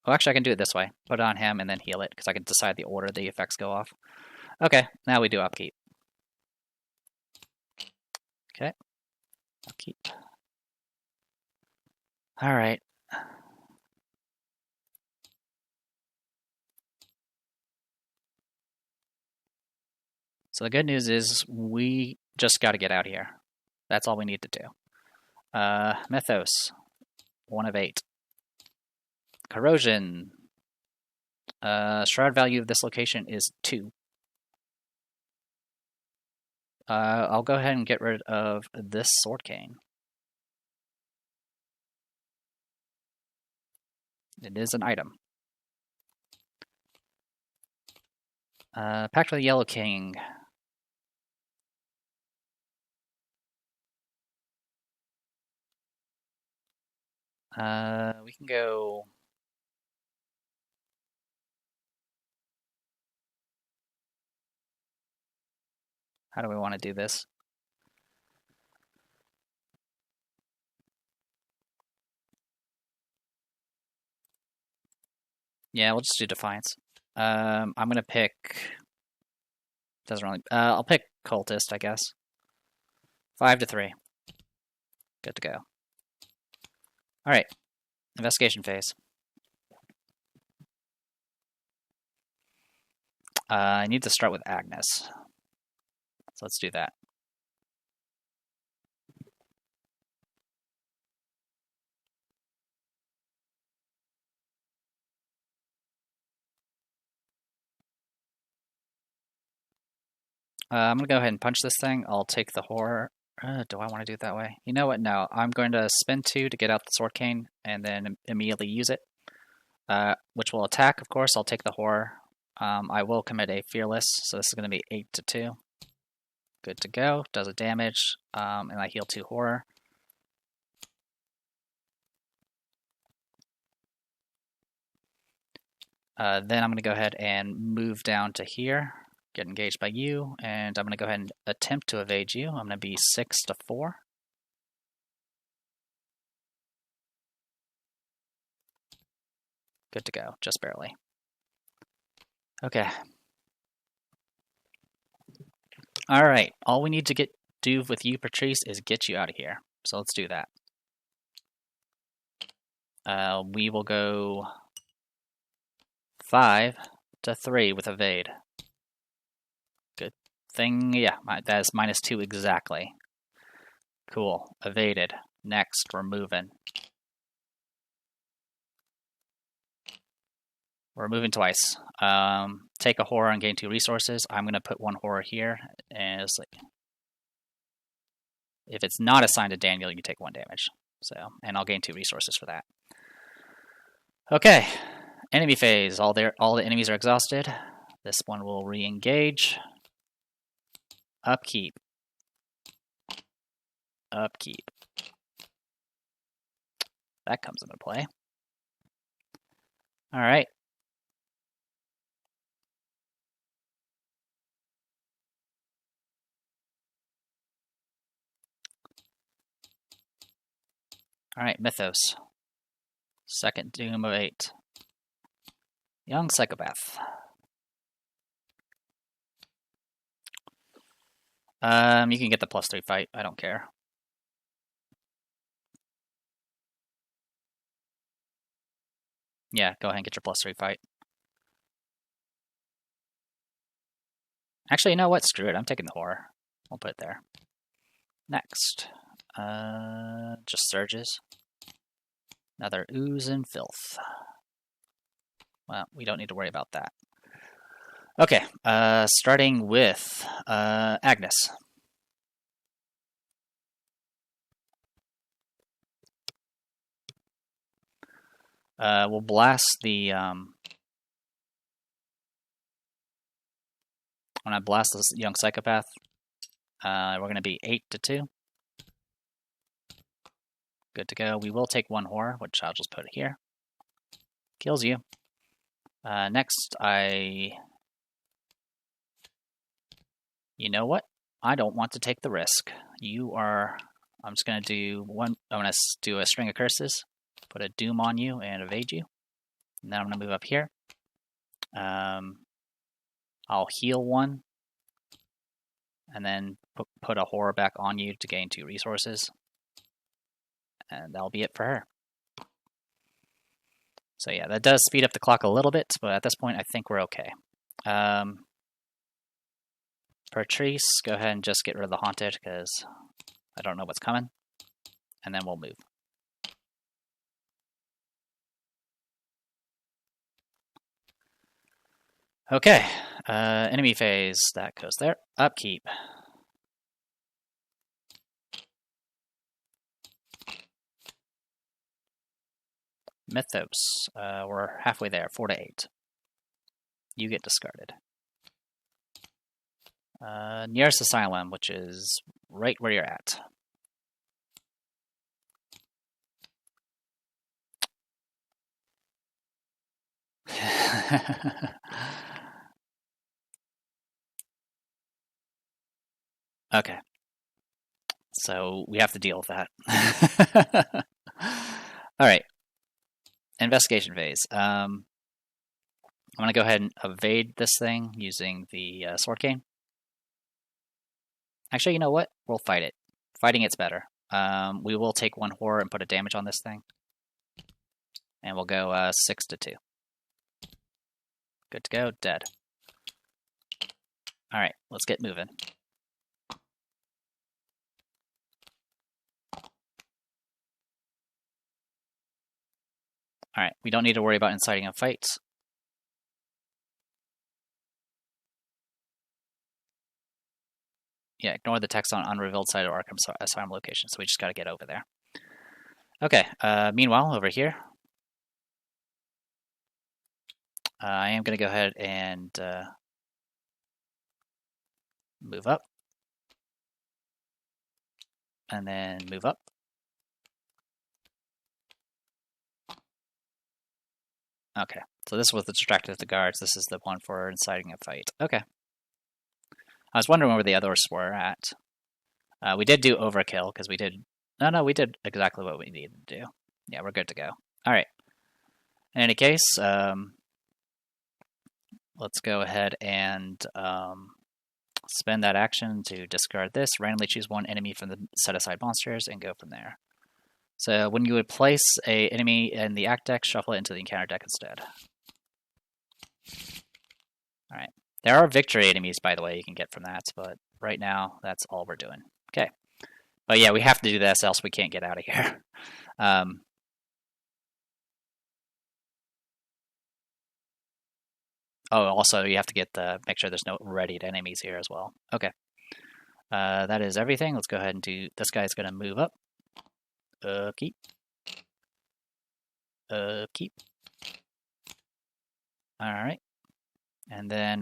Oh, actually, I can do it this way. Put it on him and then heal it, because I can decide the order the effects go off. Okay, now we do upkeep. Okay, upkeep. All right. So the good news is we just got to get out of here. That's all we need to do. Mythos, 1 of 8. Corrosion. Shroud value of this location is 2. I'll go ahead and get rid of this Sword Cane. It is an item. Pact with the Yellow King. We can go... How do we want to do this? Yeah, we'll just do Defiance. I'm gonna pick... Doesn't really... I'll pick Cultist, I guess. 5 to 3. Good to go. Alright. Investigation phase. I need to start with Agnes. So let's do that. I'm going to go ahead and punch this thing. I'll take the Horror. Do I want to do it that way? You know what? No. I'm going to spend 2 to get out the Sword Cane and then immediately use it, which will attack, of course. I'll take the Horror. I will commit a Fearless, so this is going to be 8 to 2. Good to go. Does a damage, and I heal 2 Horror. Then I'm going to go ahead and move down to here, get engaged by you, and I'm going to go ahead and attempt to evade you. I'm going to be 6 to 4. Good to go, just barely. Okay. All right, all we need to do with you, Patrice, is get you out of here. So let's do that. We will go 5 to 3 with evade. Good thing, yeah, that is -2 exactly. Cool, evaded. Next, we're moving. We're moving twice. Take a Horror and gain 2 resources. I'm going to put 1 Horror here. And it's like, if it's not assigned to Daniel, you take 1 damage. So, and I'll gain 2 resources for that. Okay, enemy phase. All the enemies are exhausted. This one will re-engage. Upkeep. Upkeep. That comes into play. All right. All right, Mythos. Second Doom of 8. Young Psychopath. You can get the +3 fight. I don't care. Yeah, go ahead and get your +3 fight. Actually, you know what? Screw it. I'm taking the horror. We'll put it there. Next. Just surges. Another ooze and filth. Well, we don't need to worry about that. Okay, starting with Agnes. We'll blast the when I blast this young psychopath, we're going to be 8-2. Good to go. We will take one horror, which I'll just put here. Kills you. Next, you know what? I don't want to take the risk. I'm just going to do one. I'm going to do a string of curses, put a doom on you, and evade you. And then I'm going to move up here. I'll heal one, and then put a horror back on you to gain 2 resources. And that'll be it for her. So yeah, that does speed up the clock a little bit, but at this point I think we're okay. Patrice, go ahead and just get rid of the Haunted, because I don't know what's coming. And then we'll move. Okay, enemy phase, that goes there. Upkeep. Mythos, we're halfway there, 4-8. You get discarded. Nearest Asylum, which is right where you're at. Okay. So we have to deal with that. All right. Investigation phase. I'm going to go ahead and evade this thing using the sword cane. Actually, you know what? We'll fight it. Fighting it's better. We will take one horror and put a damage on this thing. And we'll go 6-2. Good to go. Dead. All right, let's get moving. All right, we don't need to worry about inciting a fight. Yeah, ignore the text on unrevealed side of Arkham Asylum location, so we just got to get over there. Okay, meanwhile, over here, I am going to go ahead and move up. And then move up. Okay, so this was the distracted the guards. This is the one for inciting a fight. Okay. I was wondering where the others were at. We did do overkill, because we did... No, we did exactly what we needed to do. Yeah, we're good to go. All right. In any case, let's go ahead and spend that action to discard this, randomly choose one enemy from the set-aside monsters, and go from there. So when you would place an enemy in the act deck, shuffle it into the encounter deck instead. All right. There are victory enemies, by the way, you can get from that, but right now, that's all we're doing. Okay. But yeah, we have to do this, else we can't get out of here. Oh, also, you have to get make sure there's no readied enemies here as well. Okay. That is everything. Let's go ahead and do... This guy's going to move up. Keep. Keep. All right. And then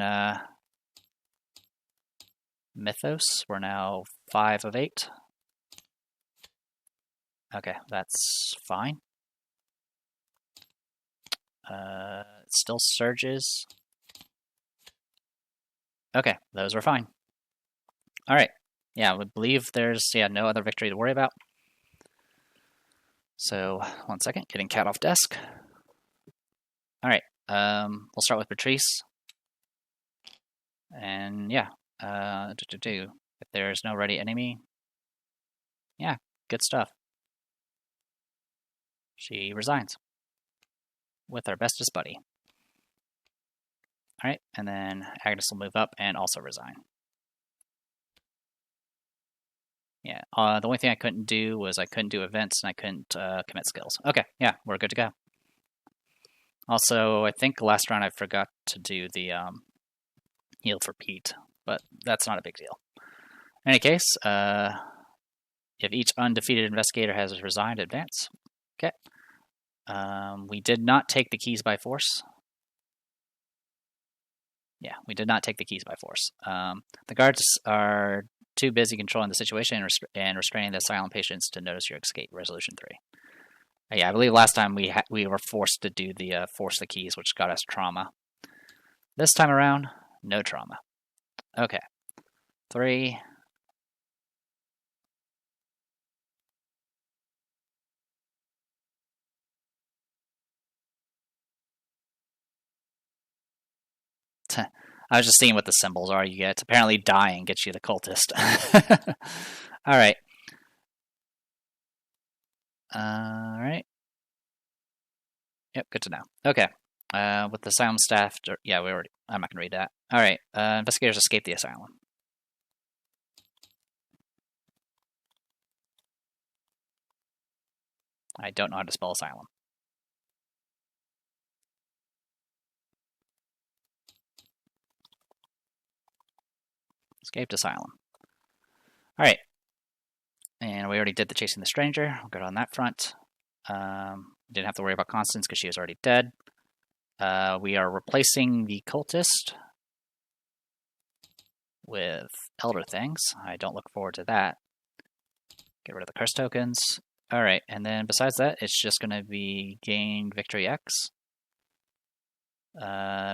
Mythos, we're now 5 of 8. Okay, that's fine. Still surges. Okay, those were fine. All right. Yeah, we believe there's no other victory to worry about. So, 1 second, getting cat off desk. All right, we'll start with Patrice. And yeah, if there's no ready enemy, yeah, good stuff. She resigns with our bestest buddy. All right, and then Agnes will move up and also resign. Yeah, the only thing I couldn't do was I couldn't do events and I couldn't commit skills. Okay, yeah, we're good to go. Also, I think last round I forgot to do the heal for Pete, but that's not a big deal. In any case, if each undefeated investigator has resigned, advance. Okay. We did not take the keys by force. Yeah, we did not take the keys by force. The guards are too busy controlling the situation and restraining the asylum patients to notice your escape. Resolution 3. Yeah, I believe last time we were forced to do the force the keys, which got us trauma. This time around, no trauma. Okay. 3. I was just seeing what the symbols are you get. Apparently dying gets you the cultist. Alright. Alright. Yep, good to know. Okay. With the asylum staff, yeah, I'm not going to read that. Alright, investigators escape the asylum. I don't know how to spell asylum. Escaped asylum. Alright. And we already did the chasing the stranger. We'll go on that front. Didn't have to worry about Constance because she was already dead. We are replacing the cultist with elder things. I don't look forward to that. Get rid of the curse tokens. Alright, and then besides that, it's just going to be gain victory X.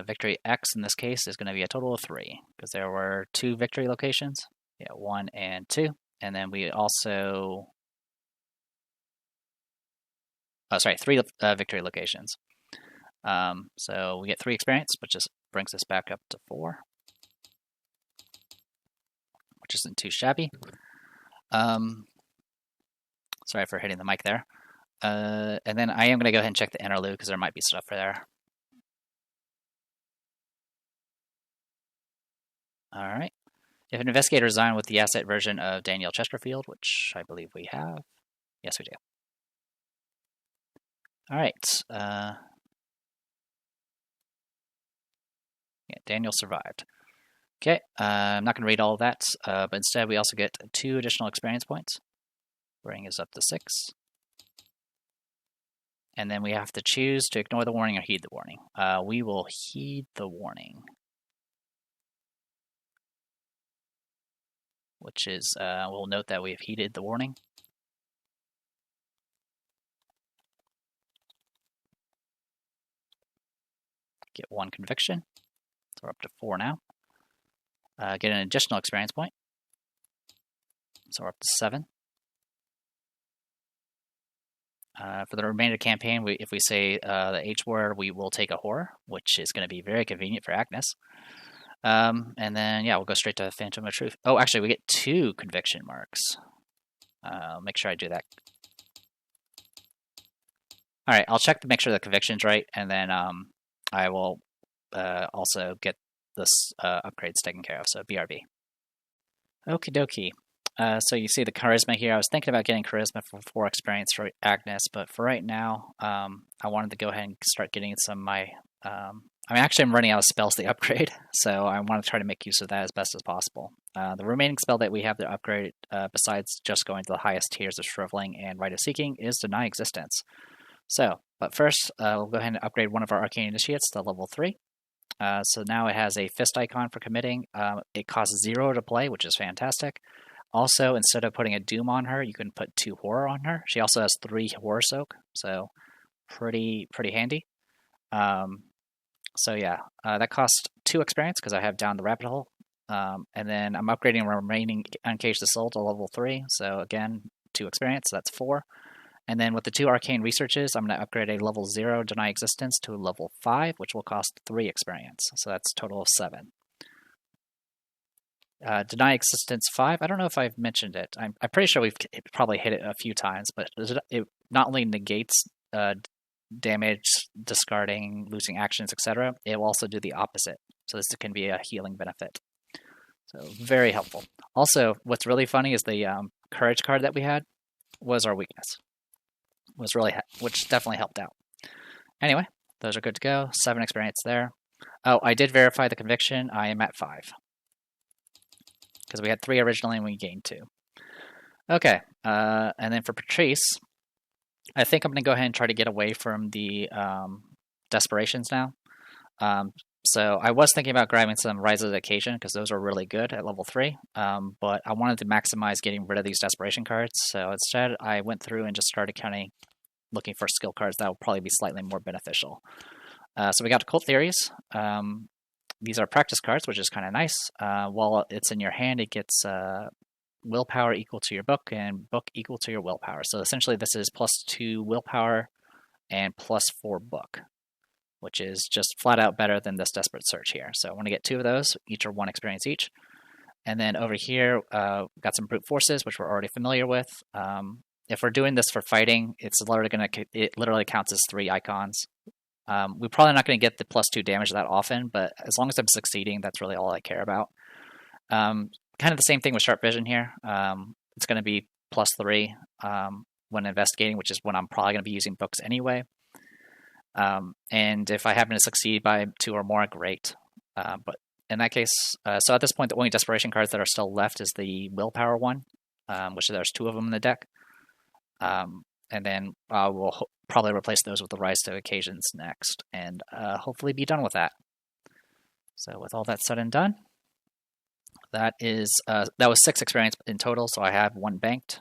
Victory X in this case is going to be a total of 3, because there were 2 victory locations. Yeah, 1 and 2. And then we also... Oh, sorry, 3 victory locations. So we get 3 experience, which just brings us back up to 4. Which isn't too shabby. Sorry for hitting the mic there. And then I am going to go ahead and check the interlude, because there might be stuff there. Alright. If an investigator resigned with the asset version of Daniel Chesterfield, which I believe we have. Yes, we do. Alright. Yeah, Daniel survived. Okay, I'm not going to read all of that, but instead we also get 2 additional experience points. Bring us up to 6. And then we have to choose to ignore the warning or heed the warning. We will heed the warning. Which is, we'll note that we've heeded the warning. Get 1 conviction. So we're up to 4 now. Get an additional experience point. So we're up to 7. For the remainder of the campaign, if we say the H word, we will take a horror, which is going to be very convenient for Agnes. And then, yeah, we'll go straight to Phantom of Truth. Oh, actually, we get 2 conviction marks. I'll make sure I do that. All right, I'll check to make sure the conviction's right, and then I will also get this upgrades taken care of, so BRB. Okie dokie. So you see the charisma here. I was thinking about getting charisma for 4 experience for Agnes, but for right now, I wanted to go ahead and start getting some of my... I'm running out of spells to upgrade, so I want to try to make use of that as best as possible. The remaining spell that we have to upgrade, besides just going to the highest tiers of Shriveling and Rite of Seeking, is Deny Existence. So, but first, we'll go ahead and upgrade one of our Arcane Initiates to level 3. So now it has a fist icon for committing. It costs 0 to play, which is fantastic. Also, instead of putting a Doom on her, you can put 2 Horror on her. She also has 3 Horror Soak, so pretty handy. So yeah, that costs 2 experience because I have Down the Rabbit Hole. And then I'm upgrading remaining Uncaged the Soul to level 3, so again, 2 experience, so that's 4. And then with the 2 Arcane Researches, I'm going to upgrade a level 0 Deny Existence to a level 5, which will cost 3 experience, so that's a total of 7. Deny Existence 5, I don't know if I've mentioned it. I'm pretty sure we've probably hit it a few times, but it not only negates damage, discarding, losing actions, etc., it will also do the opposite. So this can be a healing benefit. So very helpful. Also, what's really funny is the Courage card that we had was our weakness. Which definitely helped out. Anyway, those are good to go. 7 experience there. Oh, I did verify the conviction. I am at 5. Because we had 3 originally and we gained 2. Okay, and then for Patrice, I think I'm going to go ahead and try to get away from the Desperations now. So I was thinking about grabbing some Rise of the Occasion because those are really good at level 3, but I wanted to maximize getting rid of these Desperation cards, so instead I went through and just started looking for skill cards that will probably be slightly more beneficial. So we got Occult Theories. These are practice cards, which is kind of nice. While it's in your hand, it gets willpower equal to your book and book equal to your willpower. So essentially this is +2 willpower and +4 book, which is just flat out better than this Desperate Search here. So I want to get 2 of those. Each are 1 experience each. And then over here, got some Brute Forces, which we're already familiar with. If we're doing this for fighting, it literally counts as 3 icons. We're probably not going to get the +2 damage that often, but as long as I'm succeeding, that's really all I care about. Kind of the same thing with Sharp Vision here. It's going to be +3 when investigating, which is when I'm probably going to be using books anyway. And if I happen to succeed by 2 or more, great. But in that case, so at this point, the only Desperation cards that are still left is the Willpower one, which there's 2 of them in the deck. And then we'll probably replace those with the Rise to Occasions next, and hopefully be done with that. So with all that said and done, that was 6 experience in total, so I have 1 banked.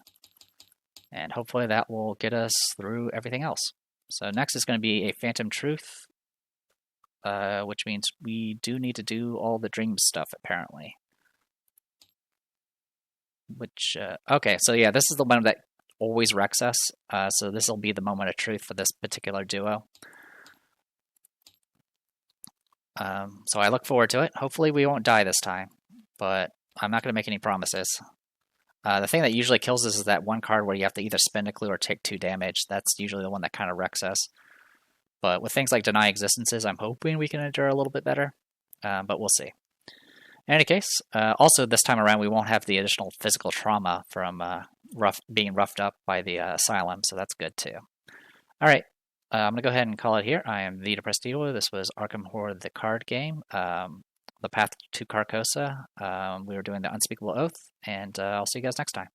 And hopefully that will get us through everything else. So next is going to be a Phantom Truth, which means we do need to do all the dream stuff, apparently. Which, okay, so yeah, this is the one that always wrecks us, so this will be the moment of truth for this particular duo. So I look forward to it. Hopefully we won't die this time, but I'm not going to make any promises. The thing that usually kills us is that one card where you have to either spend a clue or take 2 damage. That's usually the one that kind of wrecks us. But with things like Deny Existences, I'm hoping we can endure a little bit better, but we'll see. In any case, also this time around we won't have the additional physical trauma from being roughed up by the asylum, so that's good too. Alright, I'm going to go ahead and call it here. I am the Depressed Dealer. This was Arkham Horror the card game, the Path to Carcosa. We were doing the Unspeakable Oath, and I'll see you guys next time.